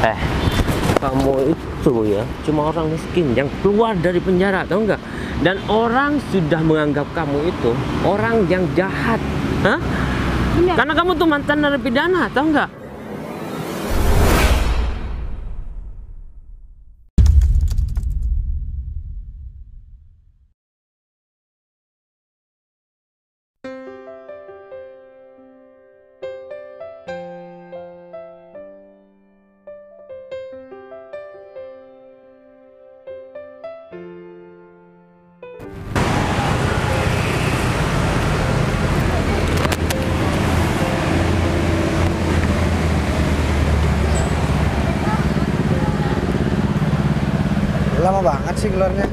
Eh, kamu itu ya cuma orang miskin yang keluar dari penjara, tahu nggak? Dan orang sudah menganggap kamu itu orang yang jahat, hah? Karena kamu tuh mantan narapidana, tahu nggak? Lama banget sih keluarnya.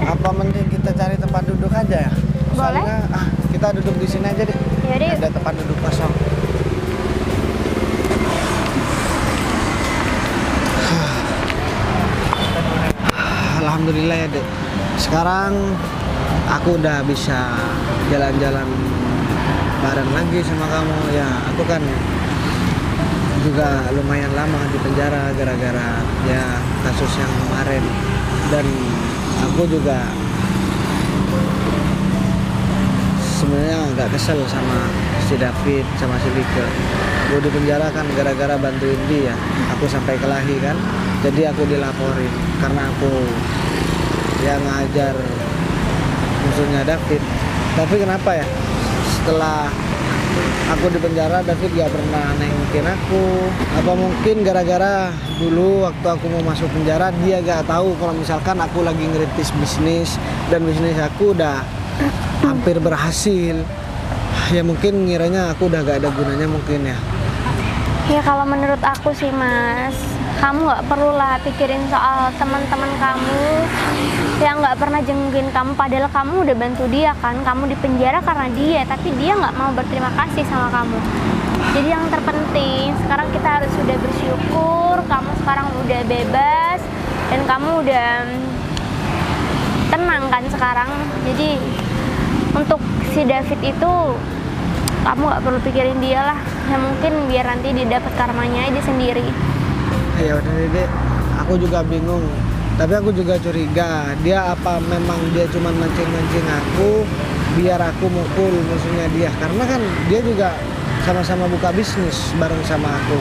Apa mending kita cari tempat duduk aja ya? Boleh. Soalnya, kita duduk di sini aja deh. Yaudah. Ada tempat duduk kosong. Alhamdulillah ya dek. Sekarang aku udah bisa jalan-jalan bareng lagi sama kamu. Ya aku kan juga lumayan lama di penjara gara-gara ya kasus yang kemarin, dan aku juga sebenarnya agak kesel sama si David sama si Vika. Gue di penjara kan gara-gara bantuin dia, aku sampai kelahi kan, jadi aku dilaporin karena aku ya ngajar musuhnya David. Tapi kenapa ya setelah aku di penjara David gak pernah nengokin aku? Apa mungkin gara-gara dulu waktu aku mau masuk penjara dia gak tahu kalau misalkan aku lagi ngerintis bisnis dan bisnis aku udah hampir berhasil. Ya mungkin ngiranya aku udah gak ada gunanya mungkin ya. Ya kalau menurut aku sih Mas, kamu nggak perlu lah pikirin soal teman-teman kamu yang nggak pernah jengukin kamu, padahal kamu udah bantu dia kan. Kamu di penjara karena dia, tapi dia nggak mau berterima kasih sama kamu. Jadi yang terpenting sekarang kita harus sudah bersyukur kamu sekarang udah bebas dan kamu udah tenang kan sekarang. Jadi untuk si David itu kamu nggak perlu pikirin dia lah. Ya mungkin biar nanti dia dapat karmanya aja sendiri. Ya udah deh, aku juga bingung. Tapi aku juga curiga, dia apa memang dia cuma mancing-mancing aku biar aku mukul musuhnya dia. Karena kan dia juga sama-sama buka bisnis bareng sama aku.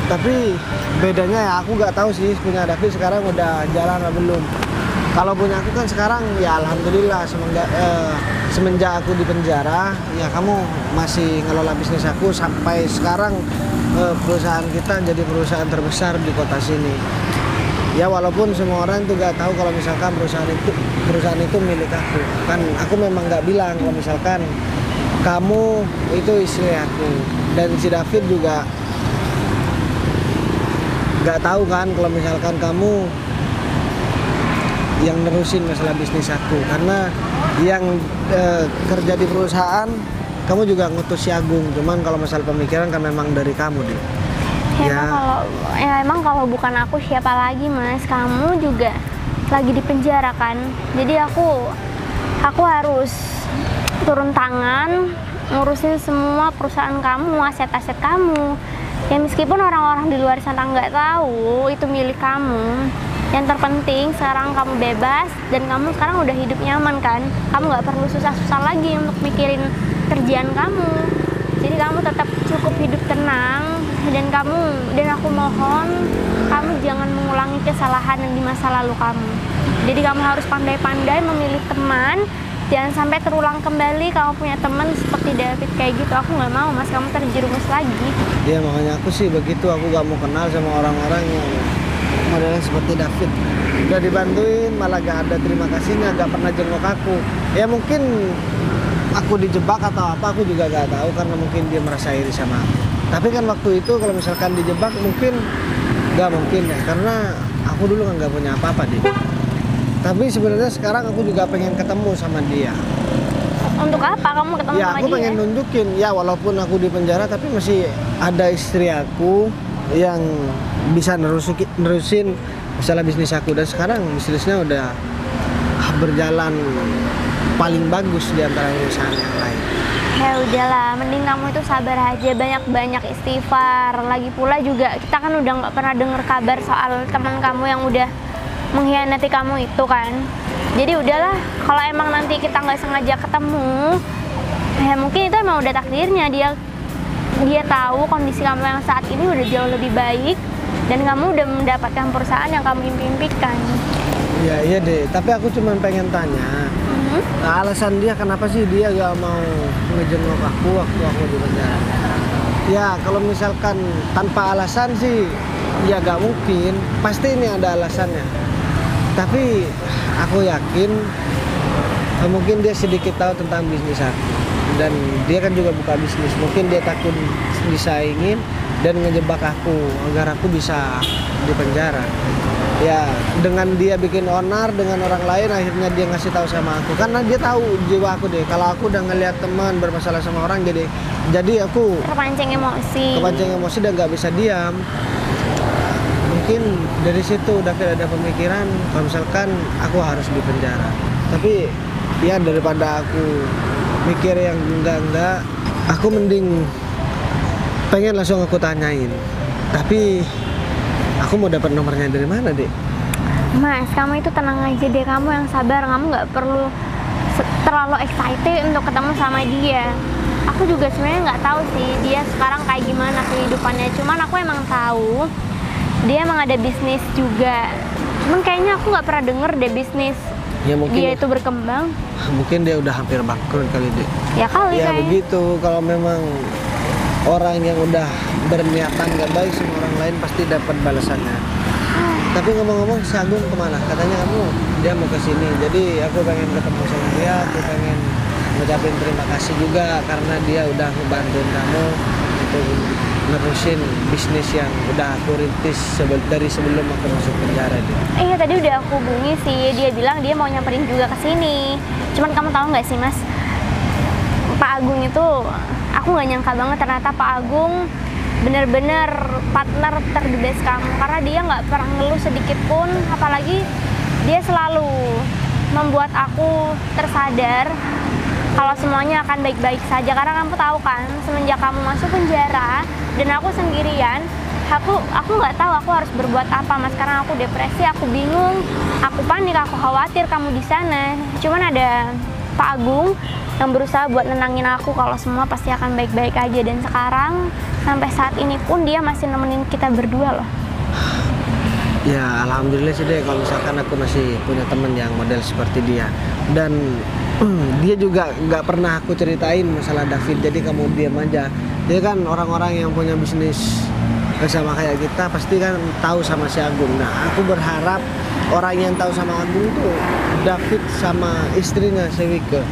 Tapi bedanya ya aku nggak tahu sih punya David sekarang udah jalan atau belum. Kalau punya aku kan sekarang ya alhamdulillah semenjak aku di penjara ya kamu masih ngelola bisnis aku sampai sekarang. Perusahaan kita jadi perusahaan terbesar di kota sini. Ya walaupun semua orang tuh gak tahu kalau misalkan perusahaan itu milik aku. Kan aku memang gak bilang kalau misalkan kamu itu istri aku. Dan si David juga gak tahu kan kalau misalkan kamu yang nerusin masalah bisnis aku. Karena yang kerja di perusahaan kamu juga ngutus si Agung, cuman kalau masalah pemikiran kan memang dari kamu deh. Emang kalau bukan aku siapa lagi Mas? Kamu juga lagi di penjara kan. Jadi aku harus turun tangan ngurusin semua perusahaan kamu, aset-aset kamu. Ya meskipun orang-orang di luar sana nggak tahu itu milik kamu. Yang terpenting sekarang kamu bebas dan kamu sekarang udah hidup nyaman kan. Kamu nggak perlu susah-susah lagi untuk mikirin kerjaan kamu. Jadi kamu tetap cukup hidup tenang dan aku mohon kamu jangan mengulangi kesalahan yang di masa lalu kamu. Jadi kamu harus pandai-pandai memilih teman, jangan sampai terulang kembali kamu punya teman seperti David kayak gitu. Aku nggak mau Mas kamu terjerumus lagi. Ya makanya aku sih begitu, aku gak mau kenal sama orang-orang yang modelnya seperti David. Udah dibantuin malah gak ada terima kasihnya, gak pernah jenguk aku. Ya mungkin aku dijebak atau apa aku juga gak tahu karena mungkin dia merasa iri sama aku. Tapi kan waktu itu kalau misalkan dijebak mungkin gak mungkin ya, karena aku dulu kan gak punya apa-apa dia. Tapi sebenarnya sekarang aku juga pengen ketemu sama dia. Untuk apa kamu ketemu ya, sama dia? aku pengen nunjukin ya walaupun aku di penjara tapi masih ada istri aku yang bisa nerusin masalah bisnis aku, dan sekarang bisnisnya udah berjalan paling bagus di antara perusahaan yang lain. Ya Ya udahlah, mending kamu itu sabar aja, banyak-banyak istighfar. Lagi pula juga kita kan udah nggak pernah dengar kabar soal teman kamu yang udah mengkhianati kamu itu kan. Jadi udahlah, kalau emang nanti kita nggak sengaja ketemu, ya mungkin itu emang udah takdirnya. Dia tahu kondisi kamu yang saat ini udah jauh lebih baik dan kamu udah mendapatkan perusahaan yang kamu impikan. Iya deh, tapi aku cuma pengen tanya, alasan dia kenapa sih dia gak mau ngejenguk aku waktu aku di penjara? Ya kalau misalkan tanpa alasan sih ya gak mungkin, pasti ini ada alasannya. Tapi aku yakin mungkin dia sedikit tahu tentang bisnis aku. Dan dia kan juga buka bisnis, mungkin dia takut disaingin dan ngejebak aku agar aku bisa di penjara. Ya dengan dia bikin onar dengan orang lain, akhirnya dia ngasih tahu sama aku karena dia tahu jiwa aku deh. Kalau aku udah ngelihat teman bermasalah sama orang, jadi aku Kepancing emosi dan nggak bisa diam. Mungkin dari situ David ada pemikiran kalau misalkan aku harus di penjara. Tapi ya daripada aku mikir yang enggak, aku mending pengen langsung aku tanyain. Tapi aku mau dapat nomornya dari mana, Dek? Mas, kamu itu tenang aja deh, kamu yang sabar, kamu nggak perlu terlalu excited untuk ketemu sama dia. Aku juga sebenarnya nggak tahu sih dia sekarang kayak gimana kehidupannya. Cuman aku emang tahu dia emang ada bisnis juga. Cuman kayaknya aku nggak pernah denger deh bisnis Ya mungkin dia itu berkembang. Mungkin dia udah hampir bangkrut kali, Dek. Ya kali Ya kayaknya. begitu, kalau memang orang yang udah berniatan gak baik sama orang lain pasti dapat balasannya. Tapi ngomong-ngomong, si Agung kemana? Katanya dia mau ke sini. Jadi aku pengen ketemu sama dia, aku pengen ngucapin terima kasih juga karena dia udah ngebantuin kamu untuk nerusin bisnis yang udah aku rintis dari sebelum aku masuk penjara dia. Iya tadi udah aku hubungi sih, dia bilang dia mau nyamperin juga ke sini. Cuman kamu tahu nggak sih Mas, Pak Agung itu aku nggak nyangka banget ternyata Pak Agung bener-bener partner terdebes kamu karena dia nggak pernah ngeluh sedikit pun, apalagi dia selalu membuat aku tersadar kalau semuanya akan baik-baik saja karena kamu tahu kan semenjak kamu masuk penjara dan aku sendirian, aku nggak tahu aku harus berbuat apa Mas, karena aku depresi, aku bingung, aku panik, aku khawatir kamu di sana. Cuman ada Pak Agung yang berusaha buat nenangin aku kalau semua pasti akan baik-baik aja, dan sekarang sampai saat ini pun dia masih nemenin kita berdua loh. Ya alhamdulillah sih deh kalau misalkan aku masih punya temen yang model seperti dia. Dan dia juga nggak pernah aku ceritain masalah David, jadi kamu diam aja. Dia kan orang-orang yang punya bisnis sama kayak kita pasti kan tahu sama si Agung. Nah aku berharap orang yang tahu sama Agung tuh David sama istrinya si Wike.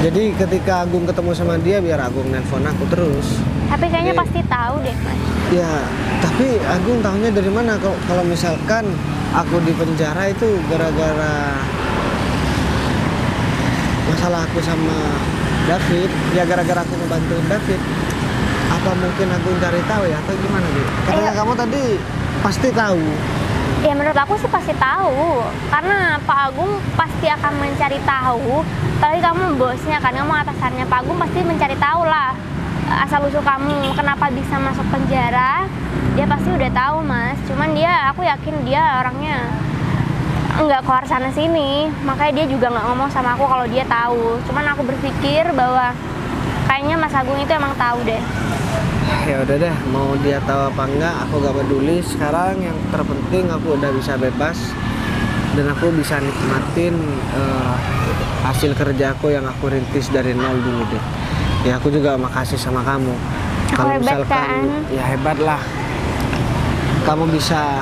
Jadi ketika Agung ketemu sama dia biar Agung nelpon aku terus. Tapi kayaknya pasti tahu deh Mas. Ya, tapi Agung tahunya dari mana kalau misalkan aku di penjara itu gara-gara masalah aku sama David, ya gara-gara aku ngebantuin David. Apa mungkin Agung cari tahu ya atau gimana nih? Katanya kamu tadi pasti tahu. Ya menurut aku sih pasti tahu, karena Pak Agung pasti akan mencari tahu. Tapi kamu bosnya kan, kamu atasannya Pak Agung pasti mencari tahu lah asal usul kamu kenapa bisa masuk penjara. Dia pasti udah tahu Mas. Cuman aku yakin dia orangnya nggak keluar sana sini, makanya dia juga nggak ngomong sama aku kalau dia tahu. Cuman aku berpikir bahwa kayaknya Mas Agung itu emang tahu deh. Ya udah deh, mau dia tahu apa enggak aku gak peduli. Sekarang yang terpenting aku udah bisa bebas dan aku bisa nikmatin hasil kerja aku yang aku rintis dari nol dulu deh. Ya aku juga makasih sama kamu. Kalau misalkan ya hebat lah, kamu bisa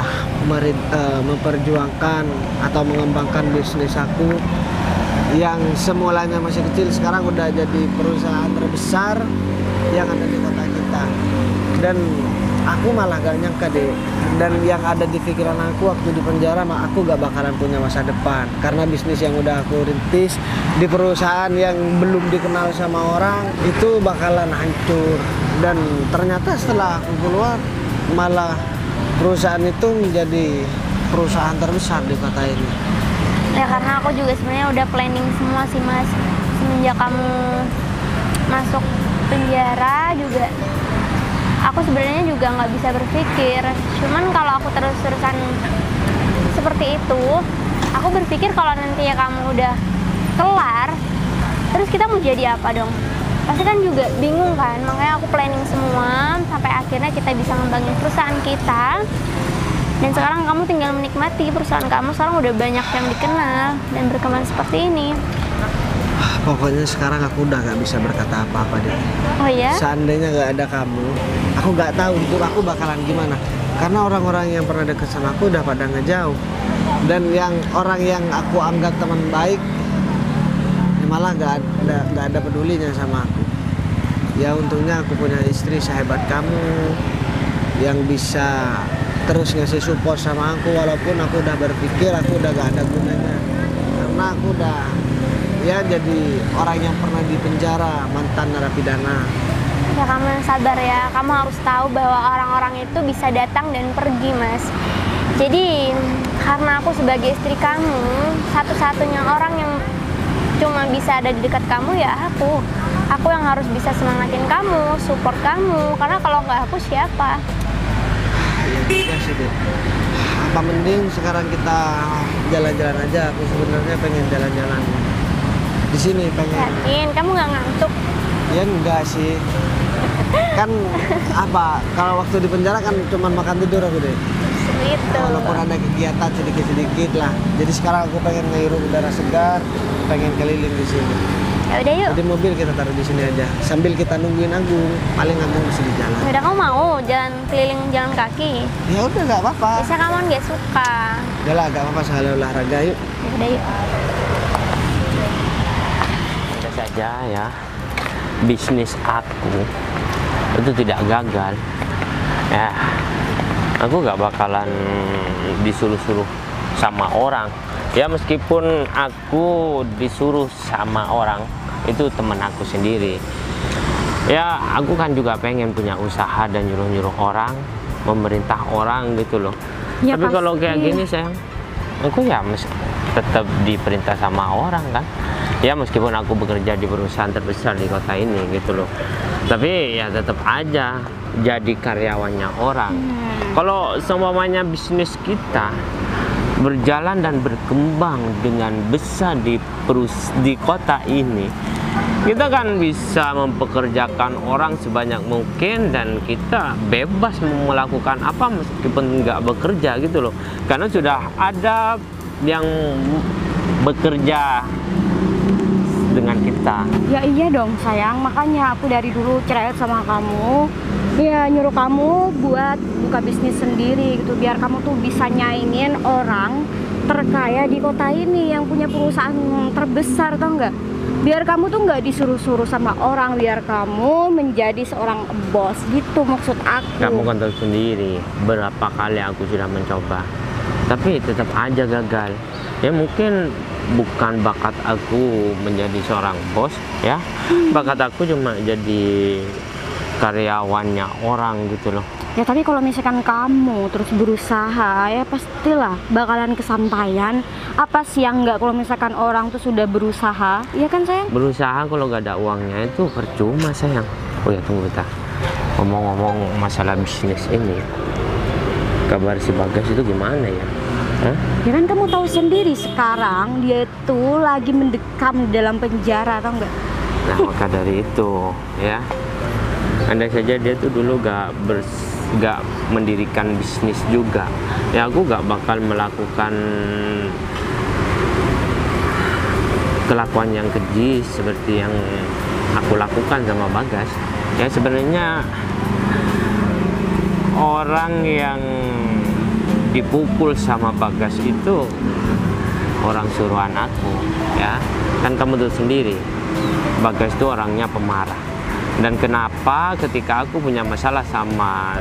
memperjuangkan atau mengembangkan bisnis aku yang semulanya masih kecil sekarang udah jadi perusahaan terbesar yang ada di kota kita. Dan aku malah gak nyangka deh, dan yang ada di pikiran aku waktu di penjara aku gak bakalan punya masa depan karena bisnis yang udah aku rintis di perusahaan yang belum dikenal sama orang itu bakalan hancur. Dan ternyata setelah aku keluar malah perusahaan itu menjadi perusahaan terbesar di kota ini. Ya karena aku juga sebenarnya udah planning semua sih Mas, semenjak kamu masuk penjara juga aku sebenarnya juga nggak bisa berpikir. Cuman kalau aku terus-terusan seperti itu, aku berpikir kalau nanti ya kamu udah kelar, terus kita mau jadi apa dong? Pasti kan juga bingung kan, makanya aku planning semua sampai akhirnya kita bisa ngembangin perusahaan kita. Dan sekarang kamu tinggal menikmati perusahaan kamu, sekarang udah banyak yang dikenal dan berkembang seperti ini. Pokoknya sekarang aku udah gak bisa berkata apa-apa deh. Oh ya? Seandainya gak ada kamu, aku gak tahu hidup aku bakalan gimana. Karena orang-orang yang pernah deket sama aku udah pada ngejauh. Dan orang yang aku anggap teman baik, ya malah gak ada pedulinya sama aku. Ya untungnya aku punya istri sehebat kamu yang bisa terus ngasih support sama aku, walaupun aku udah berpikir aku udah gak ada gunanya. Karena aku udah ya jadi orang yang pernah di penjara, mantan narapidana. Ya kamu yang sabar ya, kamu harus tahu bahwa orang-orang itu bisa datang dan pergi, Mas. Jadi karena aku sebagai istri kamu, satu-satunya orang yang cuma bisa ada di dekat kamu ya aku. Aku yang harus bisa semangatin kamu, support kamu, karena kalau nggak aku siapa? Iya sih deh. Apa mending sekarang kita jalan-jalan aja? Aku sebenarnya pengen jalan-jalan di sini, pengen. Yakin? Kamu nggak ngantuk? Ya enggak sih. Kan apa? Kalau waktu di penjara kan cuma makan tidur aku deh. Gitu. Walaupun ada kegiatan sedikit-sedikit lah. Jadi sekarang aku pengen ngehirup udara segar, pengen keliling di sini. Ya udah yuk. Jadi mobil kita taruh di sini aja. Sambil kita nungguin Agung, paling Agung bisa di jalan. Ya udah, kamu mau jalan keliling jalan kaki? Ya udah nggak apa-apa. Bisa kamu nggak suka? Udah lah, nggak apa-apa, sekali olahraga yuk. Ya udah yuk. Ada saja ya, bisnis aku itu tidak gagal. Ya, aku gak bakalan disuruh-suruh sama orang. Ya meskipun aku disuruh sama orang, itu temen aku sendiri. Ya aku kan juga pengen punya usaha dan nyuruh-nyuruh orang, memerintah orang gitu loh. Ya, tapi kalau kayak pasti. gini sayang, aku ya tetap diperintah sama orang kan. Ya meskipun aku bekerja di perusahaan terbesar di kota ini gitu loh, tapi ya tetap aja jadi karyawannya orang. Kalau seumpamanya bisnis kita berjalan dan berkembang dengan besar di kota ini, kita kan bisa mempekerjakan orang sebanyak mungkin dan kita bebas melakukan apa meskipun nggak bekerja gitu loh, karena sudah ada yang bekerja dengan kita. Ya iya dong sayang, makanya aku dari dulu cerewet sama kamu. Ya nyuruh kamu buat buka bisnis sendiri gitu, biar kamu tuh bisa nyaingin orang terkaya di kota ini yang punya perusahaan terbesar, tau nggak? Biar kamu tuh nggak disuruh-suruh sama orang, biar kamu menjadi seorang bos gitu maksud aku. Kamu kan tahu sendiri berapa kali aku sudah mencoba, tapi tetap aja gagal. Ya mungkin bukan bakat aku menjadi seorang bos ya, bakat aku cuma jadi karyawannya orang gitu loh. Ya tapi kalau misalkan kamu terus berusaha, ya pastilah bakalan kesampaian. Apa sih yang nggak kalau misalkan orang tuh sudah berusaha, ya kan sayang? Berusaha kalau nggak ada uangnya itu percuma sayang. Oh ya tunggu bentar, ngomong-ngomong masalah bisnis ini, kabar si Bagas itu gimana ya? Hah? Ya kan kamu tahu sendiri sekarang dia itu lagi mendekam dalam penjara, tau nggak? Nah maka dari itu ya, andai saja dia tuh dulu gak mendirikan bisnis juga, ya aku gak bakal melakukan kelakuan yang keji seperti yang aku lakukan sama Bagas. Ya sebenarnya orang yang dipukul sama Bagas itu orang suruhan aku ya, kan kamu tahu sendiri Bagas itu orangnya pemarah. Dan kenapa ketika aku punya masalah sama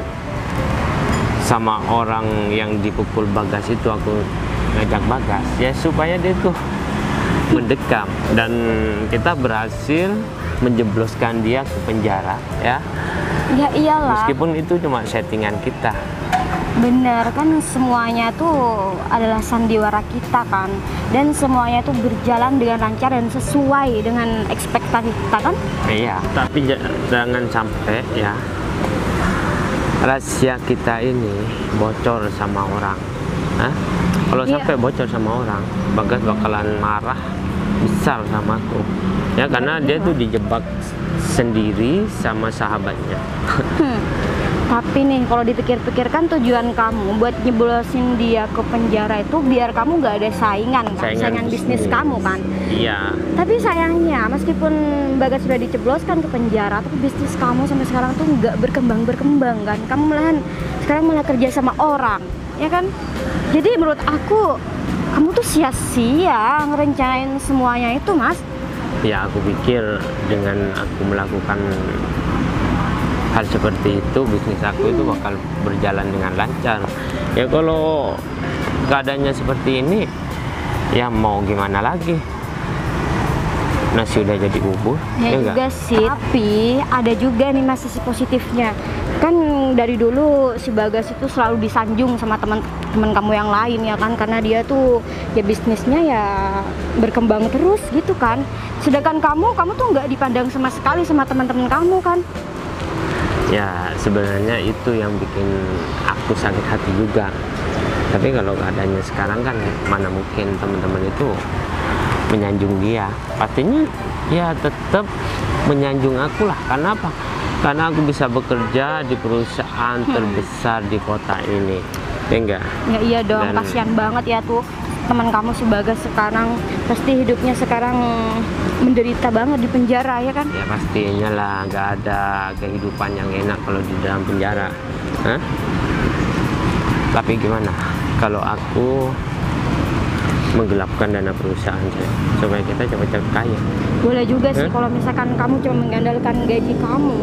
orang yang dipukul Bagas itu, aku ngajak Bagas ya supaya dia tuh mendekam, dan kita berhasil menjebloskan dia ke penjara ya. Ya iyalah. Meskipun itu cuma settingan kita. Bener kan, semuanya tuh adalah sandiwara kita kan, dan semuanya tuh berjalan dengan lancar dan sesuai dengan ekspektasi kita kan. Iya, tapi jangan sampai ya rahasia kita ini bocor sama orang. Hah? Kalau Iya. sampai bocor sama orang, Bagas bakalan marah besar sama aku. Ya karena dia tuh dijebak sendiri sama sahabatnya. Tapi nih kalau dipikir-pikir kan tujuan kamu buat nyeblosin dia ke penjara itu biar kamu nggak ada saingan kan, saingan bisnis kamu kan. Iya. Tapi sayangnya meskipun Bagas sudah dicebloskan ke penjara, tapi bisnis kamu sampai sekarang tuh nggak berkembang kan. Kamu malahan sekarang malah kerja sama orang, ya kan? Jadi menurut aku kamu tuh sia-sia ngerencanain semuanya itu, Mas. Ya aku pikir dengan aku melakukan hal seperti itu, bisnis aku itu bakal berjalan dengan lancar. Ya kalau keadaannya seperti ini, ya mau gimana lagi? Nasi udah jadi bubur, Ya enggak? juga sih, tapi ada juga nih Mas sisi positifnya. Kan dari dulu si Bagas itu selalu disanjung sama teman-teman kamu yang lain ya kan, karena dia tuh ya bisnisnya ya berkembang terus gitu kan. Sedangkan kamu tuh nggak dipandang sama sekali sama teman-teman kamu kan. Ya sebenarnya itu yang bikin aku sakit hati juga. Tapi kalau keadaannya sekarang kan mana mungkin teman-teman itu menyanjung dia. Pastinya ya tetap menyanjung aku lah. Karena apa? Karena aku bisa bekerja di perusahaan terbesar di kota ini. Ya enggak? Ya iya dong, Dan- kasihan banget ya tuh teman kamu si Bagas sekarang, pasti hidupnya sekarang menderita banget di penjara ya kan. Ya pastinya lah, nggak ada kehidupan yang enak kalau di dalam penjara. Hah? Tapi gimana kalau aku menggelapkan dana perusahaan saya supaya kita cepat-cepat kaya? Boleh juga sih kalau misalkan kamu cuma mengandalkan gaji kamu,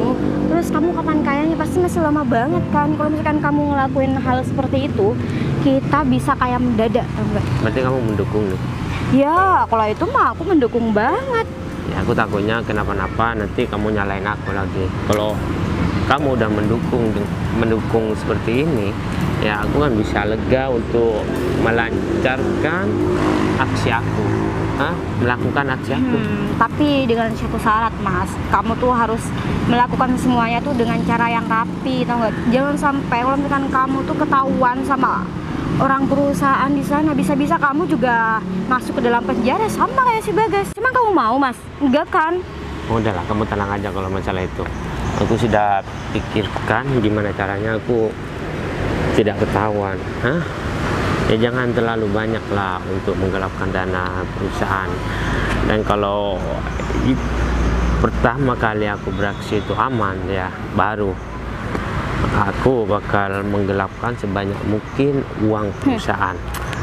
terus kamu kapan kayanya pasti masih lama banget kan. Kalau misalkan kamu ngelakuin hal seperti itu, kita bisa kaya mendadak, tau nggak? Berarti kamu mendukung nih? Ya, kalau itu mah aku mendukung banget. Ya aku takutnya kenapa-napa nanti kamu nyalain aku lagi. Kalau kamu udah mendukung seperti ini, ya aku kan bisa lega untuk melancarkan aksi aku. Hah? Melakukan aksi aku. Tapi dengan satu syarat, Mas. Kamu tuh harus melakukan semuanya tuh dengan cara yang rapi, tau nggak? Jangan sampai kalau misalkan kamu tuh ketahuan sama orang perusahaan di sana, bisa-bisa kamu juga masuk ke dalam penjara sama kayak si Bagas. Emang kamu mau, Mas? Enggak kan? Udahlah, kamu tenang aja kalau masalah itu. Aku sudah pikirkan gimana caranya aku tidak ketahuan. Hah? Ya jangan terlalu banyak lah untuk menggelapkan dana perusahaan. Dan kalau pertama kali aku beraksi itu aman, ya baru aku bakal menggelapkan sebanyak mungkin uang perusahaan.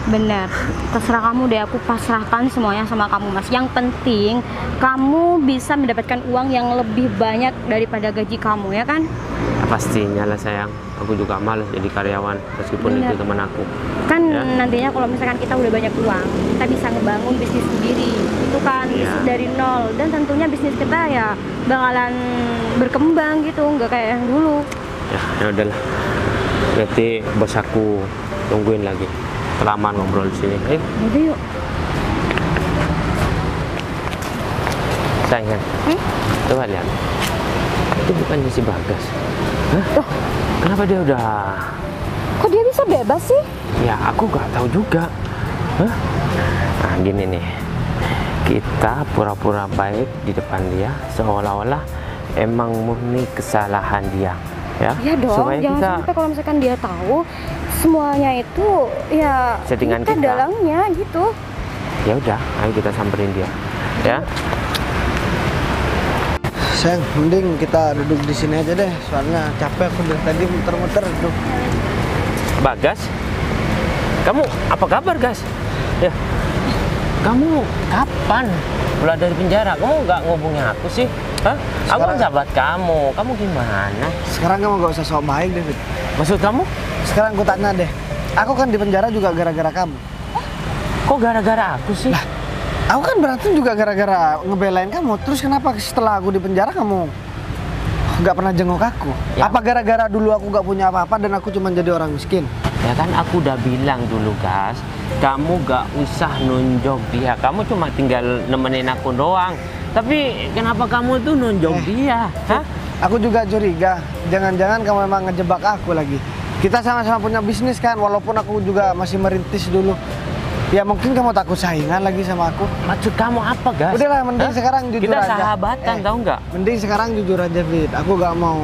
Bener, terserah kamu deh, aku pasrahkan semuanya sama kamu, Mas. Yang penting kamu bisa mendapatkan uang yang lebih banyak daripada gaji kamu, ya kan? Ya, pastinya lah sayang, aku juga malas jadi karyawan meskipun Bener. itu teman aku. Kan Ya. nantinya kalau misalkan kita udah banyak uang, kita bisa ngebangun bisnis sendiri, itu kan Iya. bisnis dari nol. Dan tentunya bisnis kita ya bakalan berkembang gitu, nggak kayak yang dulu. Ya udahlah, nanti bos aku tungguin lagi. Kelamaan ngobrol di sini. Ayo, Jadi yuk. sayang. Coba lihat. Itu bukannya si Bagas? Hah? Loh, Kenapa dia udah? kok dia bisa bebas sih? Ya aku nggak tahu juga. Hah? Nah gini nih, kita pura-pura baik di depan dia, seolah-olah emang murni kesalahan dia. Ya, Iya dong, supaya jangan kita sampai kalau misalkan dia tahu semuanya itu ya Settingan kita kita. dalangnya gitu. ya udah, ayo kita samperin dia. Ya. Sayang, mending kita duduk di sini aja deh, soalnya capek aku dari tadi muter-muter tuh. Bagas, kamu apa kabar, Gas? Ya, kamu kapan keluar dari penjara? Kamu nggak ngubungin aku sih? Hah? Aku kan Sekarang- sahabat kamu gimana? Sekarang kamu gak usah sok baik, David. Maksud kamu? Sekarang aku tanya deh, aku kan di penjara juga gara-gara kamu. Kok gara-gara aku sih? Aku kan berantem juga gara-gara ngebelain kamu. Terus kenapa setelah aku di penjara kamu nggak pernah jenguk aku? Ya. Apa gara-gara dulu aku nggak punya apa-apa dan aku cuma jadi orang miskin? Ya kan aku udah bilang dulu, Gas. Kamu gak usah nunjuk dia. Kamu cuma tinggal nemenin aku doang. Tapi kenapa kamu tuh nunjuk dia? Hah? Aku juga curiga. Jangan-jangan kamu memang ngejebak aku lagi. Kita sama-sama punya bisnis kan, walaupun aku juga masih merintis dulu. Ya mungkin kamu takut saingan lagi sama aku. Maksud kamu apa, Gas? Udahlah, mending sekarang jujur Kita aja. sahabatan, tahu nggak? Mending sekarang jujur aja, Fit. Aku gak mau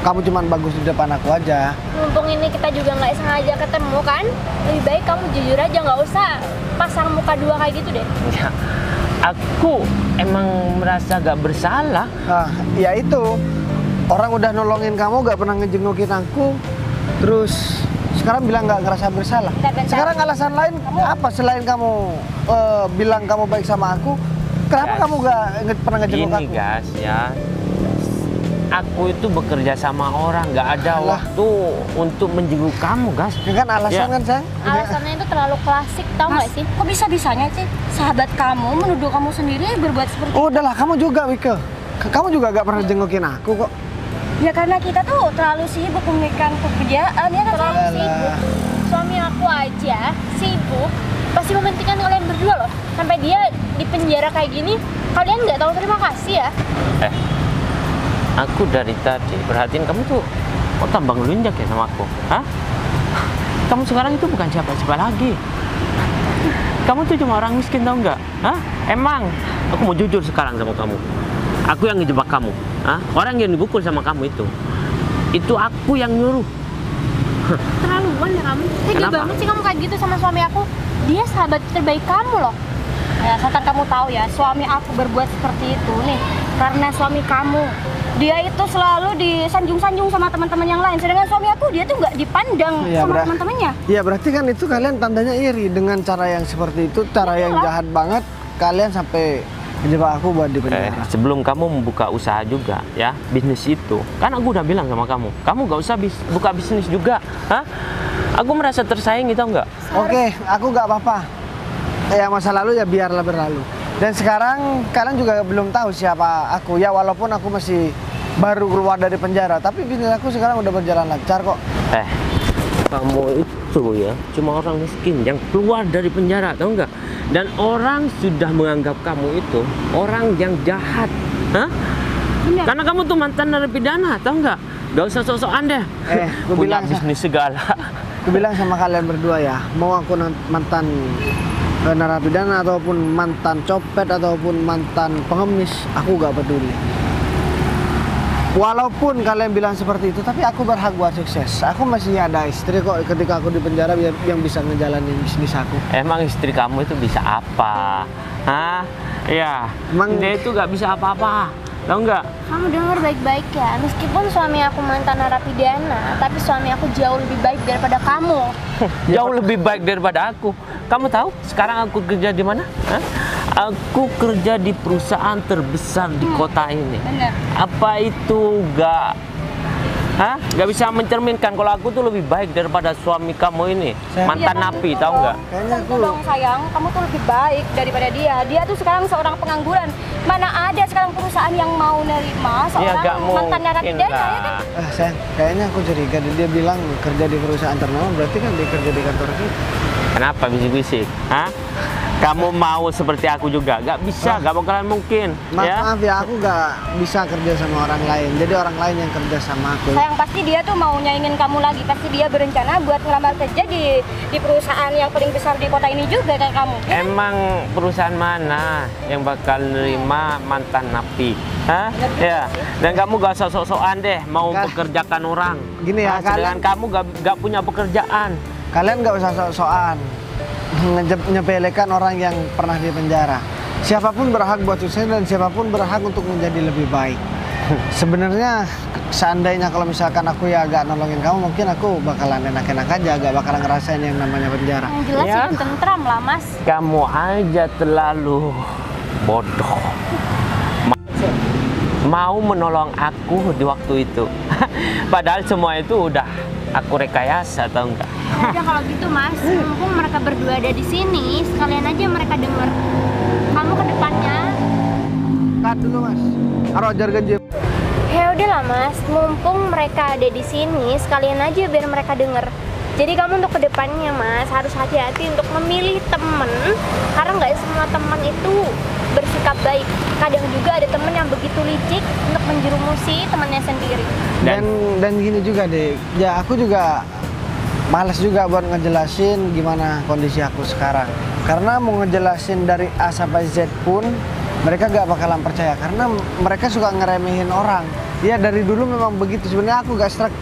kamu cuman bagus di depan aku aja. Mumpung ini kita juga nggak sengaja ketemu kan, lebih baik kamu jujur aja, nggak usah pasang muka dua kayak gitu deh. Ya, aku emang merasa gak bersalah. Nah, ya itu. Orang udah nolongin kamu, gak pernah ngejengukin aku. Terus sekarang bilang gak ngerasa bersalah. Bentar. Sekarang alasan lain apa selain kamu bilang kamu baik sama aku? Kenapa Gas. kamu gak pernah ngejenguk Gini, aku? Gas, ya. Aku itu bekerja sama orang, gak ada Alah. waktu untuk menjenguk kamu, Gas. Ya kan alasan Ya. kan, sayang? Alasannya itu terlalu klasik, tau nggak sih? Kok bisa-bisanya sih sahabat kamu menuduh kamu sendiri berbuat seperti Oh, udahlah, kamu juga, Wike. Kamu juga gak pernah jengukin aku kok. Ya karena kita tuh terlalu sibuk memikirkan pekerjaan ya kan? Terlalu Alah. sibuk. Suami aku aja sibuk, pasti mementingkan kalian berdua loh. Sampai dia di penjara kayak gini, kalian nggak tahu terima kasih ya? Aku dari tadi perhatiin kamu tuh kok tambah ngelunjak ya sama aku. Hah? Kamu sekarang itu bukan siapa-siapa lagi. Kamu tuh cuma orang miskin, tau nggak? Hah? Emang? Aku mau jujur sekarang sama kamu. Aku yang ngejebak kamu. Hah? Orang yang dibukul sama kamu itu aku yang nyuruh. Terlaluan ya kamu. Tega Kenapa? banget sih kamu kayak gitu sama suami aku. Dia sahabat terbaik kamu loh. Ya, asalkan kamu tahu ya, suami aku berbuat seperti itu nih karena suami kamu. Dia itu selalu disanjung-sanjung sama teman-teman yang lain. Sedangkan suami aku dia tuh nggak dipandang Iya, sama Bra. teman-temannya. Ya berarti kan itu kalian tandanya iri dengan cara yang seperti itu, cara yang jahat banget. Kalian sampai ngejebak aku buat di penjara. Sebelum kamu membuka usaha juga ya, bisnis itu. Kan aku udah bilang sama kamu gak usah buka bisnis juga. Hah? Aku merasa tersaingi, tau nggak? Oke, aku gak apa-apa. Ya masa lalu ya biarlah berlalu. Dan sekarang kalian juga belum tahu siapa aku. Ya walaupun aku masih baru keluar dari penjara, tapi bisnis aku sekarang udah berjalan lancar kok. Kamu itu ya cuma orang miskin yang keluar dari penjara, tahu nggak? Dan orang sudah menganggap kamu itu orang yang jahat. Hah? Benar. Karena kamu tuh mantan narapidana, tahu nggak? Gak usah sok-sokan deh. Gua Punya bilang bisnis segala. Aku bilang sama kalian berdua ya, mau aku mantan narapidana ataupun mantan copet ataupun mantan pengemis, aku gak peduli. Walaupun kalian bilang seperti itu, tapi aku berhak buat sukses. Aku masih ada istri kok ketika aku di penjara yang bisa ngejalanin bisnis aku. Emang istri kamu itu bisa apa? Hah? Iya. Emang- Dia itu gak bisa apa-apa, tahu nggak? Kamu denger baik-baik ya, meskipun suami aku mantan narapidana, tapi suami aku jauh lebih baik daripada kamu. Jauh lebih baik daripada aku. Kamu tahu sekarang aku kerja di mana? Hah? Aku kerja di perusahaan terbesar di kota ini. Bener. Apa itu gak bisa mencerminkan kalau aku tuh lebih baik daripada suami kamu ini, Saya- mantan napi, tahu nggak? Kayaknya Tentu dong sayang, kamu tuh lebih baik daripada dia. Dia tuh sekarang seorang pengangguran. Mana ada sekarang perusahaan yang mau nerima Ya seorang gak mantan mungkin narapidana ya kan? lah. sayang, kayaknya aku curiga. Dia bilang kerja di perusahaan ternama, berarti kan dia kerja di kantor kita. Kenapa bisik-bisik? Hah? Kamu mau seperti aku juga? Gak bisa, gak bakalan mungkin. Ya? Maaf ya, aku gak bisa kerja sama orang lain. Jadi orang lain yang kerja sama aku. Sayang, pasti dia tuh mau nyaingin kamu lagi. Pasti dia berencana buat ngelamar kerja di perusahaan yang paling besar di kota ini juga kayak kamu. Emang perusahaan mana yang bakal nerima mantan napi? Hah? Ya. Dan kamu gak usah sok-sokan deh mau Kak, pekerjakan orang. gini ya, Sedangkan kamu gak punya pekerjaan. Kalian gak usah sok-sokan nyepelekan orang yang pernah di penjara. Siapapun berhak buat sukses dan siapapun berhak untuk menjadi lebih baik. Sebenarnya seandainya kalau misalkan aku ya agak nolongin kamu, mungkin aku bakalan enak-enak aja, gak bakalan ngerasain yang namanya penjara. Yang jelas Ya. hidup tentram lah mas. Kamu aja terlalu bodoh. Mau menolong aku di waktu itu. Padahal semua itu udah aku rekayasa, atau enggak? Ya udah kalau gitu mas, mumpung mereka berdua ada di sini, sekalian aja mereka denger. Kamu ke depannya. Cut dulu mas, harus ajar ganjil. Ya udah lah Mas, mumpung mereka ada di sini, sekalian aja biar mereka denger. Jadi kamu untuk kedepannya Mas harus hati-hati untuk memilih temen, karena nggak semua teman itu bersikap baik. Kadang juga ada temen yang begitu licik untuk menjerumusi temannya sendiri. Dan gini juga deh, ya aku juga males juga buat ngejelasin gimana kondisi aku sekarang. Karena mau ngejelasin dari A sampai Z pun mereka gak bakalan percaya, karena mereka suka ngeremehin orang. Ya dari dulu memang begitu. Sebenarnya aku gak serak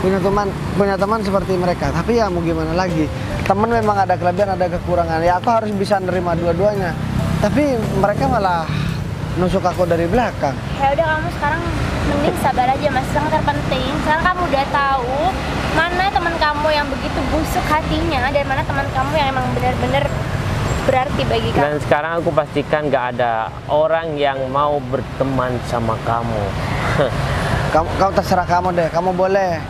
punya teman seperti mereka, tapi ya mau gimana lagi, teman memang ada kelebihan ada kekurangan, ya aku harus bisa nerima dua-duanya. Tapi mereka malah nusuk aku dari belakang. Ya udah, kamu sekarang mending sabar aja Mas. Yang terpenting sekarang kamu udah tahu mana teman kamu yang begitu busuk hatinya dan mana teman kamu yang emang benar-benar berarti bagi kamu. Dan sekarang aku pastikan gak ada orang yang mau berteman sama kamu. Kau terserah kamu deh, kamu boleh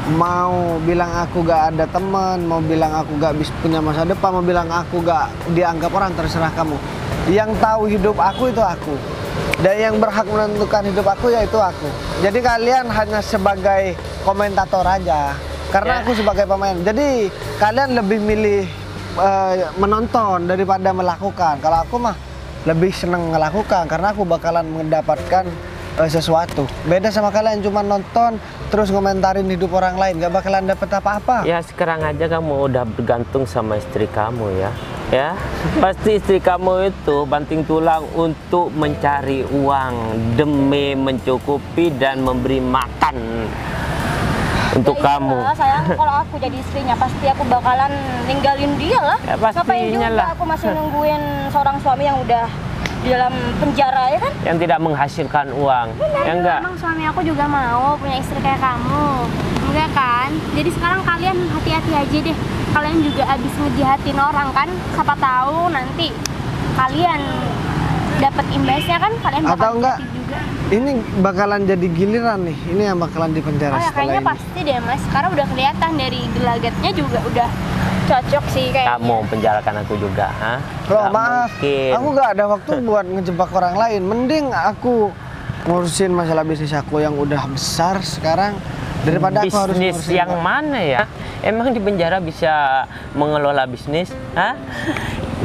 mau bilang aku gak ada teman, mau bilang aku gak bisa punya masa depan, mau bilang aku gak dianggap orang, terserah kamu. Yang tahu hidup aku itu aku, dan yang berhak menentukan hidup aku yaitu aku. Jadi kalian hanya sebagai komentator aja, karena aku sebagai pemain. Jadi kalian lebih milih menonton daripada melakukan. Kalau aku mah lebih seneng melakukan, karena aku bakalan mendapatkan sesuatu. Beda sama kalian cuma nonton terus ngomentarin hidup orang lain, gak bakalan dapet apa-apa. Ya sekarang aja kamu udah bergantung sama istri kamu ya. Ya, pasti istri kamu itu banting tulang untuk mencari uang demi mencukupi dan memberi makan untuk Ya kamu. iyalah, sayang, kalau aku jadi istrinya pasti aku bakalan ninggalin dia lah. Ya, pastinya Ngapain juga lah. aku masih nungguin seorang suami yang udah di dalam penjara, ya kan? Yang tidak menghasilkan uang. Ya enggak? Emang suami aku juga mau punya istri kayak kamu, enggak kan? Jadi sekarang kalian hati-hati aja deh. Kalian juga abis ngejahatin orang kan, siapa tahu nanti kalian dapat imbasnya kan, kalian bakal Atau enggak, jahatin juga. ini bakalan jadi giliran nih, ini yang bakalan di penjara Oh ya, setelah kayaknya ini. pasti deh Mas. Sekarang udah kelihatan dari gelagatnya juga udah cocok sih kayaknya. Kamu penjarakan aku juga, ha? Loh, Nggak maaf, mungkin. aku gak ada waktu buat ngejebak orang lain. Mending aku ngurusin masalah bisnis aku yang udah besar sekarang daripada aku harus bisnis ngurusin yang mana ya? Emang di penjara bisa mengelola bisnis? Hah?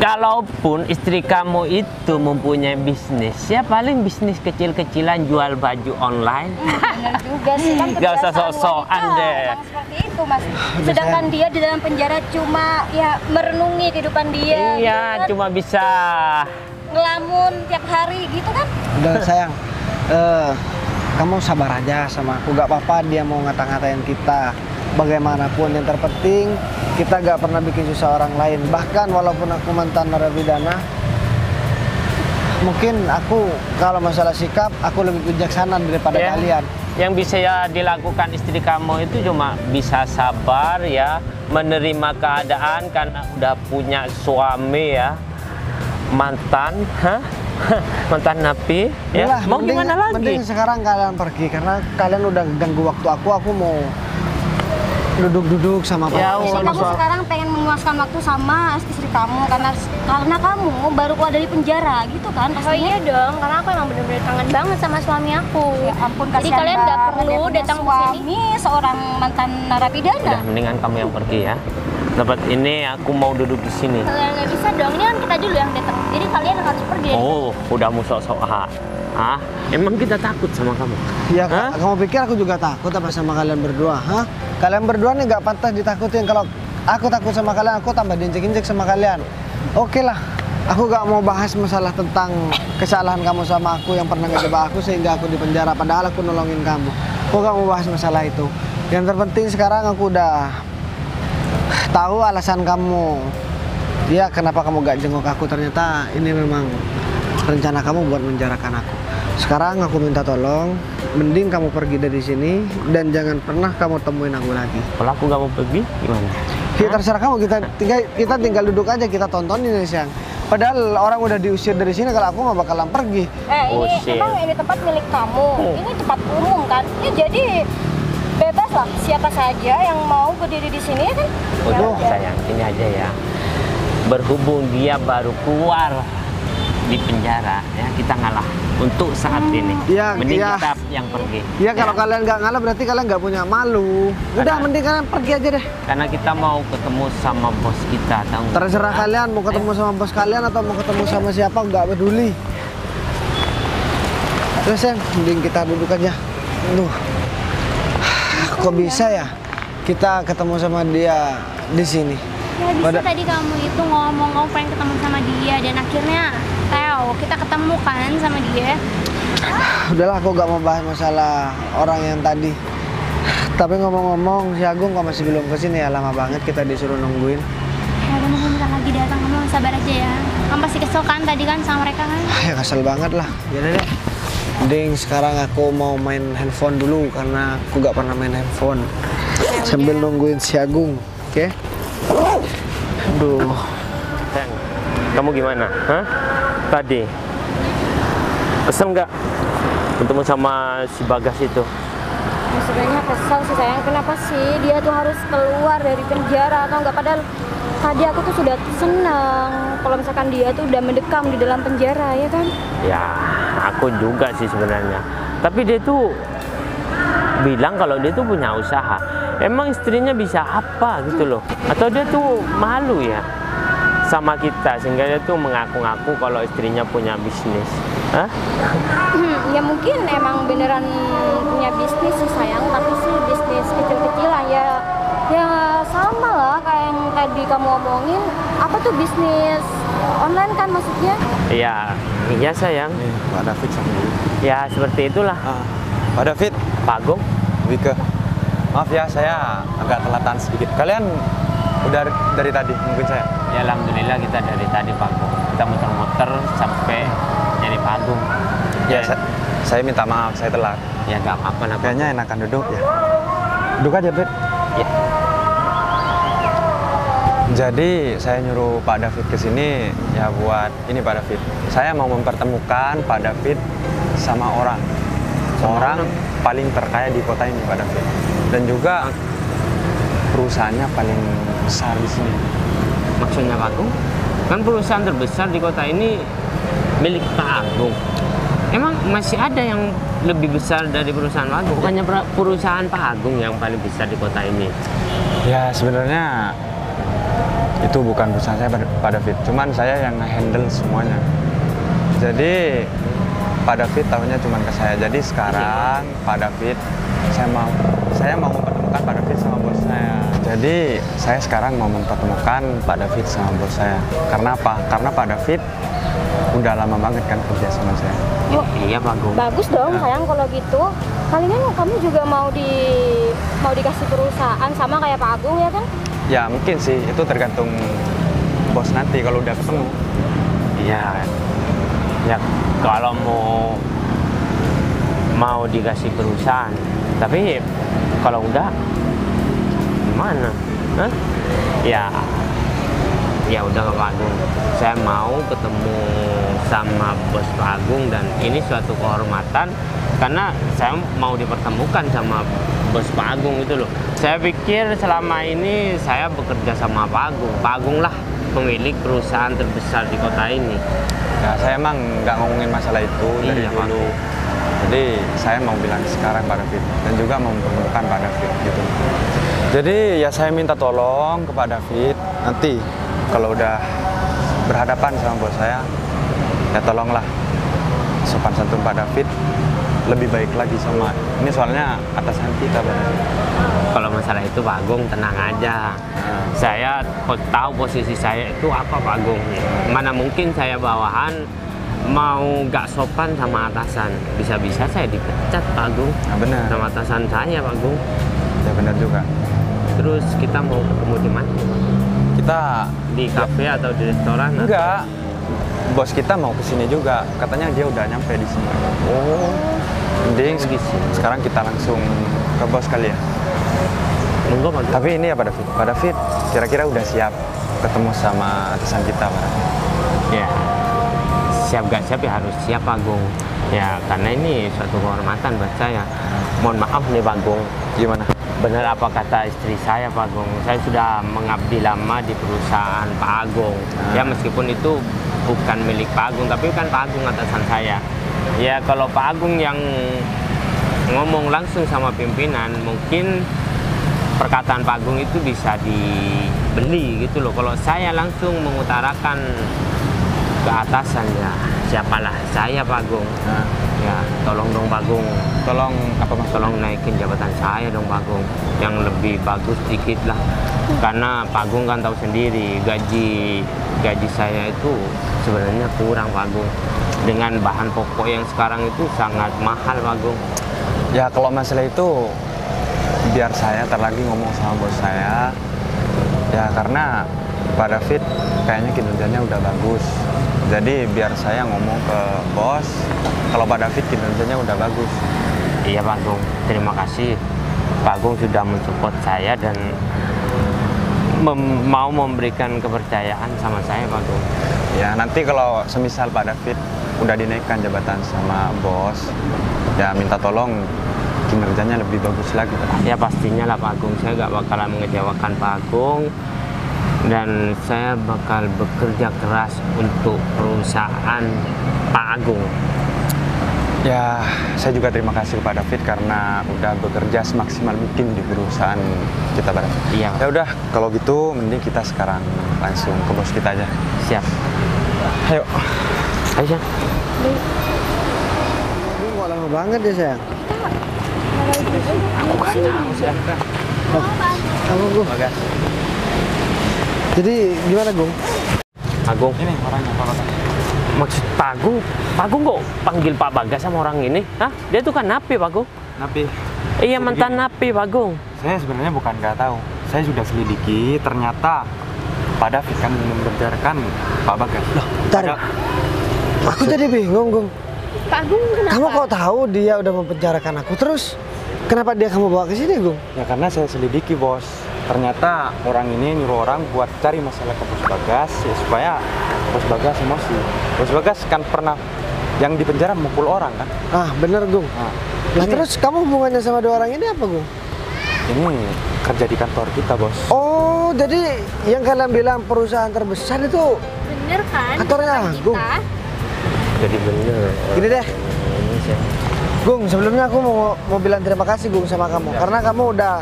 Kalaupun istri kamu itu mempunyai bisnis, ya paling bisnis kecil-kecilan jual baju online. Bener juga sih kan. Gak usah kebiasaan sok-sokan wanita deh. emang seperti itu Mas. Sedangkan dia di dalam penjara cuma ya merenungi kehidupan dia. Iya, gitu kan. cuma bisa. Ngelamun tiap hari gitu kan. Udah sayang, kamu sabar aja sama aku. Gak apa-apa dia mau ngata-ngatain kita. Bagaimanapun yang terpenting kita gak pernah bikin susah orang lain. Bahkan walaupun aku mantan narapidana, mungkin aku kalau masalah sikap aku lebih bijaksana daripada Ya. kalian. Yang bisa ya dilakukan istri kamu itu cuma bisa sabar ya, menerima keadaan karena udah punya suami ya, mantan, mantan napi ya. Udah, Mau gimana lagi? Mending sekarang kalian pergi karena kalian udah ganggu waktu aku. Aku mau duduk-duduk sama Ya, Pak. Jadi sama kamu suami. sekarang pengen meluaskan waktu sama istri kamu karena kamu baru keluar dari penjara gitu kan? Oh iya dong, karena aku emang bener-bener kangen banget sama suami aku. Ya ampun, Jadi kasihan kalian nggak banget perlu dia punya datang ke sini. suami seorang mantan narapidana. Udah, mendingan kamu yang pergi ya. Dapat ini aku mau duduk di sini. Kalian nggak bisa dong, ini kan kita dulu yang datang. Jadi kalian harus pergi. Oh, udah mau sok-sok ah. Emang kita takut sama kamu? Ya, Hah? kamu pikir aku juga takut apa sama kalian berdua? Hah? Kalian berdua nih gak pantas ditakutin. Kalau aku takut sama kalian, aku tambah diinjek-injek sama kalian. Oke lah, aku gak mau bahas masalah tentang kesalahan kamu sama aku yang pernah ngejebak aku sehingga aku di penjara. Padahal aku nolongin kamu. Aku gak mau bahas masalah itu. Yang terpenting sekarang aku udah tahu alasan kamu. Ya, kenapa kamu gak jenguk aku? Ternyata ini memang rencana kamu buat menjarakan aku. Sekarang aku minta tolong, mending kamu pergi dari sini dan jangan pernah kamu temuin aku lagi. Kalau aku nggak mau pergi, gimana? Ya terserah kamu, kita tinggal duduk aja, kita tontonin ini siang. Padahal orang udah diusir dari sini, kalau aku mah bakalan pergi. Oh, Ini shit. emang ini tempat milik kamu. Ini tempat umum kan? Ya jadi bebas lah siapa saja yang mau berdiri di sini ya kan? Waduh, Ya, sayang, ini aja ya. Berhubung dia baru keluar di penjara, ya kita ngalah. untuk saat ini. Iya, Mending iya. kita yang pergi. Ya kalau kalian nggak ngalah berarti kalian nggak punya malu. Udah, Karena- mending kalian pergi aja deh. Karena kita mau ketemu sama bos kita, tahu nggak? Terserah kalian mau ketemu sama bos kalian atau mau ketemu sama siapa, nggak peduli. Terus yang mending kita duduk aja. Duh, kok bisa ya kita ketemu sama dia di sini? Ya bisa Pada- tadi kamu itu ngomong kamu pengen ketemu sama dia dan akhirnya Teo kita ketemu kan sama dia. Udahlah, aku nggak mau bahas masalah orang yang tadi. Tapi ngomong-ngomong, si Agung kok masih belum kesini ya? Lama banget kita disuruh nungguin. Ya udah mungkin bentar lagi datang, kamu sabar aja ya. Kamu pasti kesel kan tadi kan sama mereka kan? Ya kesel banget lah. Jadi deh. Mending sekarang aku mau main handphone dulu karena aku nggak pernah main handphone. Sambil nungguin si Agung, oke? Aduh. Sayang, kamu gimana? Hah? Tadi kesel nggak ketemu sama si Bagas itu? Ya, sebenarnya kesel sih sayang, kenapa sih dia tuh harus keluar dari penjara atau enggak, padahal tadi aku tuh sudah senang kalau misalkan dia tuh udah mendekam di dalam penjara ya kan. Ya, aku juga sih sebenarnya. Tapi dia tuh bilang kalau dia tuh punya usaha. Emang istrinya bisa apa gitu loh? Atau dia tuh malu ya sama kita sehingga dia tuh mengaku-ngaku kalau istrinya punya bisnis. Hah? Ya mungkin emang beneran punya bisnis sih sayang, tapi sih bisnis kecil-kecilan ya. Ya sama lah kayak yang tadi kamu omongin, apa tuh bisnis online kan maksudnya? Iya, iya sayang. Nih, Pak David sama Bu. Ya seperti itulah. Pak David, Pak Agung. Wike. Maaf ya, saya agak telatan sedikit. Kalian udah dari tadi nungguin saya? Ya alhamdulillah kita dari tadi Pak Agung. Kita muter-muter sampai jadi Pak Agung. Ya, saya minta maaf, saya telat. Ya nggak apa-apa lah. Pak. Kayaknya enakan duduk ya. Duduk aja, Bet. Ya. Jadi saya nyuruh Pak David ke sini ya buat ini Pak David. Saya mau mempertemukan Pak David sama orang paling terkaya di kota ini Pak David. Dan juga perusahaannya paling besar di sini. Maksudnya Pak Agung? Kan perusahaan terbesar di kota ini milik Pak Agung. Emang masih ada yang lebih besar dari perusahaan Pak Agung? Bukannya perusahaan Pak Agung yang paling besar di kota ini? Ya sebenarnya itu bukan perusahaan saya Pak David, cuman saya yang handle semuanya. Jadi Pak David tahunya cuma ke saya. Jadi sekarang Pak David, saya mau mempertemukan Pak David sama bos saya. Jadi saya sekarang mau mempertemukan Pak David sama bos saya. Karena apa? Karena Pak David udah lama banget kan kerja sama saya. Yuk, Iya Pak Agung. bagus dong sayang kalau gitu. Palingan kamu juga mau dikasih perusahaan sama kayak Pak Agung ya kan? Ya mungkin sih, itu tergantung bos nanti kalau udah ketemu. Iya. Ya kalau mau dikasih perusahaan, tapi kalau enggak gimana? Hah? Ya udah Pak Agung. Saya mau ketemu sama bos Pak Agung dan ini suatu kehormatan karena saya mau dipertemukan sama bos Pak Agung itu loh. Saya pikir selama ini saya bekerja sama Pak Agung. Pak Agung lah pemilik perusahaan terbesar di kota ini. Ya saya emang nggak ngomongin masalah itu dari Iya, Pak. dulu. Jadi saya mau bilang sekarang Pak David dan juga mau mempertemukan Pak David gitu. Jadi ya saya minta tolong ke Pak David nanti kalau udah berhadapan sama bos saya, ya tolonglah sopan santun Pak David lebih baik lagi sama ini soalnya atasan kita Pak David. Kalau masalah itu Pak Agung tenang aja. Saya tahu posisi saya itu apa Pak Agung. Mana mungkin saya bawahan mau nggak sopan sama atasan. Bisa-bisa saya dipecat Pak Agung Nah benar, sama atasan saya Pak Agung. ya benar juga. Terus kita mau ketemu di mana? Kita Di kafe atau di restoran? enggak, bos kita mau kesini juga. Katanya dia udah nyampe di sini. Oh, Mending di sini. sekarang kita langsung ke bos kali ya. Monggo Pak Agung. Tapi ini ya Pak David. Pak David kira-kira udah siap ketemu sama atasan kita Pak David? Ya, siap gak siap ya harus siap Pak Agung. Ya, karena ini suatu kehormatan buat saya. Mohon maaf nih Pak Agung. Gimana? Benar apa kata istri saya Pak Agung, saya sudah mengabdi lama di perusahaan Pak Agung. Ya meskipun itu bukan milik Pak Agung, tapi kan Pak Agung atasan saya. Ya kalau Pak Agung yang ngomong langsung sama pimpinan, mungkin perkataan Pak Agung itu bisa dibeli gitu loh. Kalau saya langsung mengutarakan ke atasan, ya siapalah saya Pak Agung. Nah, Ya tolong dong Pak Agung, tolong apa mas? tolong naikin jabatan saya dong Pak Agung, yang lebih bagus dikit lah. Karena Pak Agung kan tahu sendiri gaji saya itu sebenarnya kurang Pak Agung. Dengan bahan pokok yang sekarang itu sangat mahal Pak Agung. Ya kalau masalah itu biar saya ntar lagi ngomong sama bos saya. Ya karena Pak David kayaknya kinerjanya udah bagus. Jadi biar saya ngomong ke bos kalau Pak David kinerjanya udah bagus. Iya Pak Agung, terima kasih. Pak Agung sudah mensupport saya dan mau memberikan kepercayaan sama saya Pak Agung. Ya nanti kalau semisal Pak David udah dinaikkan jabatan sama bos, ya minta tolong kinerjanya lebih bagus lagi Pak. Ya pastinya lah Pak Agung, saya gak bakalan mengecewakan Pak Agung. Dan saya bakal bekerja keras untuk perusahaan Pak Agung. Ya saya juga terima kasih kepada David karena udah bekerja semaksimal mungkin di perusahaan kita Pak David. Iya. Ya udah kalau gitu mending kita sekarang langsung ke bos kita aja. Siap. Ayo. Aisyah. Ini kok lama banget ya sayang? Aku kan tahu sih. Kamu Gung. Bagas. Jadi gimana Gung? Agung, Ini orangnya Pak Bagas. maksud Pak Agung kok panggil Pak Bagas sama orang ini? Hah? Dia tuh kan napi Pak Agung. Napi. Iya mantan napi Pak Agung. Saya sebenarnya bukan nggak tahu. Saya sudah selidiki, ternyata Pak David kan membenarkan Pak Bagas. Loh, Bentar. Aku jadi bingung Gung. Pak Agung kenapa? Kamu kok tahu dia udah mempenjarakan aku terus? Kenapa dia kamu bawa ke sini Gung? Ya karena saya selidiki bos. Ternyata orang ini nyuruh orang buat cari masalah ke Bos Bagas ya, supaya Bos Bagas emosi. Bos Bagas kan pernah yang di penjara mukul orang kan? Ah bener Gung. Nah, Lah ini- terus kamu hubungannya sama dua orang ini apa Gung? Ini kerja di kantor kita bos. Oh jadi yang kalian bilang perusahaan terbesar itu Bener kan? Kantornya Bukan Agung. kita. Jadi bener. gini deh. Ini saya. Gung, sebelumnya aku mau bilang terima kasih Gung sama kamu karena kamu udah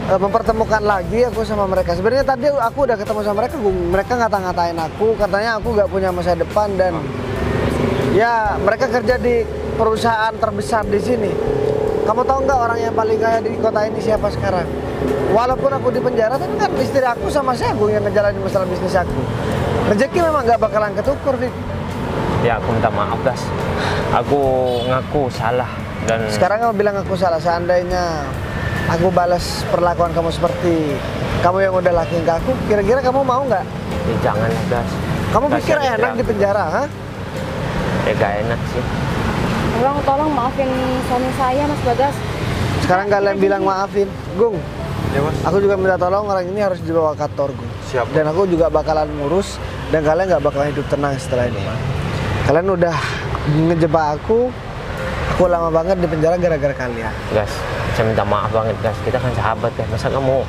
mempertemukan lagi aku sama mereka. Sebenarnya tadi aku udah ketemu sama mereka Gung. Mereka ngata-ngatain aku, katanya aku nggak punya masa depan dan ya mereka kerja di perusahaan terbesar di sini. Kamu tahu nggak orang yang paling kaya di kota ini siapa sekarang? Walaupun aku di penjara, tapi kan istri aku sama saya Gung yang ngejalanin masalah bisnis aku. Rezeki memang nggak bakalan ketukur, Dik. Ya aku minta maaf Gas. Aku ngaku salah dan Sekarang kamu bilang aku salah. Seandainya aku balas perlakuan kamu seperti kamu yang udah lakuin ke aku, kira-kira kamu mau nggak? ya, jangan lah Gas. Kamu Kasihan pikir istri enak di aku. penjara, ha? Ya gak enak sih. Tolong maafin suami saya Mas Bagas. Sekarang kalian bilang maafin, Gung. Ya bos. Aku juga minta tolong orang ini harus dibawa ke kantor, Gung. Siap. Dan aku juga bakalan ngurus dan kalian nggak bakalan hidup tenang setelah ini. Kalian udah ngejebak aku lama banget di penjara gara-gara kalian. Gas, saya minta maaf banget Gas. Kita kan sahabat ya. Masa kamu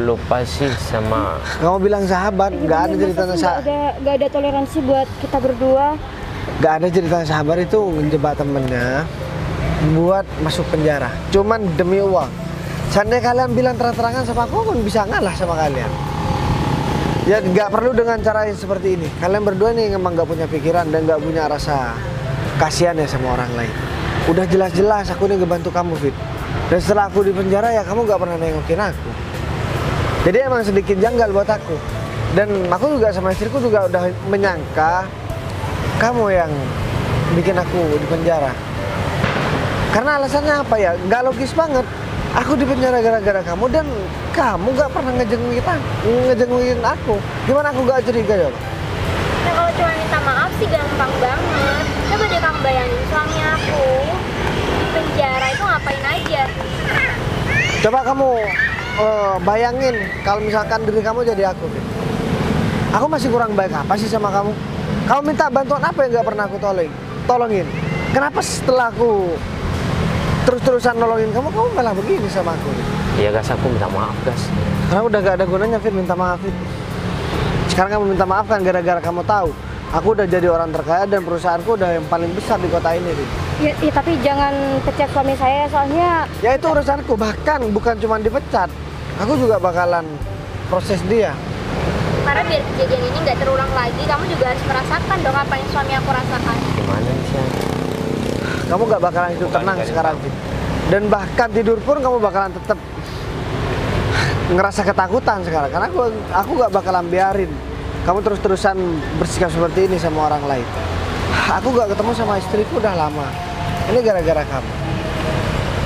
lupa sih sama Kamu bilang sahabat, nggak ada ceritanya Gak ada toleransi buat kita berdua. nggak ada ceritanya sahabat itu ngejebak temennya buat masuk penjara. Cuman demi uang. Seandainya kalian bilang terang-terangan sama aku pun bisa ngalah sama kalian. Ya nggak perlu dengan cara yang seperti ini. Kalian berdua nih emang nggak punya pikiran dan nggak punya rasa kasihan ya sama orang lain. Udah jelas-jelas aku nih ngebantu kamu, Fit. Dan setelah aku di penjara ya kamu nggak pernah nengokin aku. Jadi emang sedikit janggal buat aku. Dan aku juga sama istriku juga udah menyangka kamu yang bikin aku di penjara. Karena alasannya apa ya? Nggak logis banget. Aku di penjara gara-gara kamu dan kamu nggak pernah ngejenguin aku. Gimana aku nggak curiga ya? Nah, kalau cuma minta maaf sih gampang banget. Coba deh kamu bayangin suami aku di penjara itu ngapain aja. Coba kamu bayangin kalau misalkan diri kamu jadi aku, Fit. Aku masih kurang baik apa sih sama kamu? Kamu minta bantuan apa yang nggak pernah aku tolongin? Kenapa setelah aku terus-terusan nolongin kamu malah begini sama aku? Fit? ya Gas, aku minta maaf Gas. Karena udah gak ada gunanya, Fit, minta maaf, Fit. Sekarang kamu minta maaf kan gara-gara kamu tahu Aku udah jadi orang terkaya dan perusahaanku udah yang paling besar di kota ini, Rin. Ya, tapi jangan pecat suami saya, soalnya Ya itu urusanku, bahkan bukan cuma dipecat. Aku juga bakalan proses dia. Karena biar kejadian ini nggak terulang lagi, kamu juga harus merasakan dong apa yang suami aku rasakan. Gimana sih? Kamu gak bakalan hidup tenang sekarang, Rin. Dan bahkan tidur pun kamu bakalan tetap ngerasa ketakutan sekarang. Karena aku gak bakalan biarin kamu terus-terusan bersikap seperti ini sama orang lain. Aku gak ketemu sama istriku udah lama. Ini gara-gara kamu.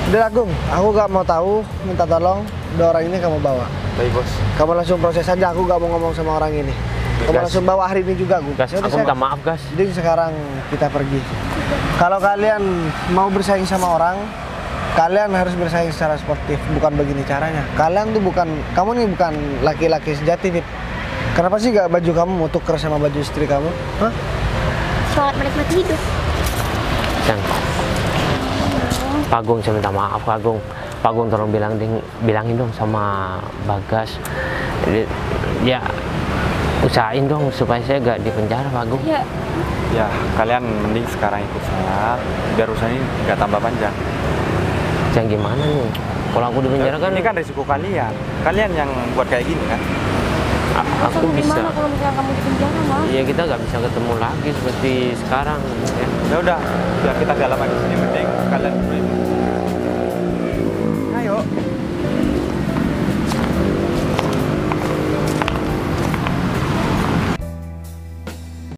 Udah Agung, aku gak mau tahu, minta tolong, dua orang ini kamu bawa. Baik bos. Kamu langsung proses aja, aku gak mau ngomong sama orang ini. Kamu Gas. langsung bawa hari ini juga, Gung. Gas, Yaudah, aku minta maaf, Gas. Jadi sekarang kita pergi. Kalau kalian mau bersaing sama orang, kalian harus bersaing secara sportif, bukan begini caranya. Kalian tuh bukan, kamu nih bukan laki-laki sejati, Fit. Kenapa sih gak baju kamu mau tuker sama baju istri kamu? Hah? Selamat menikmati hidup. Sang. Pak Agung, saya minta maaf Pak Agung. Pak Agung tolong bilangin dong sama Bagas. Ya usahain dong supaya saya gak di penjara Pak Agung. ya Ya kalian mending sekarang ikut saya biar urusan ini nggak tambah panjang. Yang gimana nih? Kalau aku di penjara kan, Ini kan risiko kalian. Kalian yang buat kayak gini kan? aku bisa. gimana kalau misalnya kamu di penjara, Mas? Iya, kita nggak bisa ketemu lagi seperti sekarang. Ya. Ya udah, biar kita gak lama di sini, mending kalian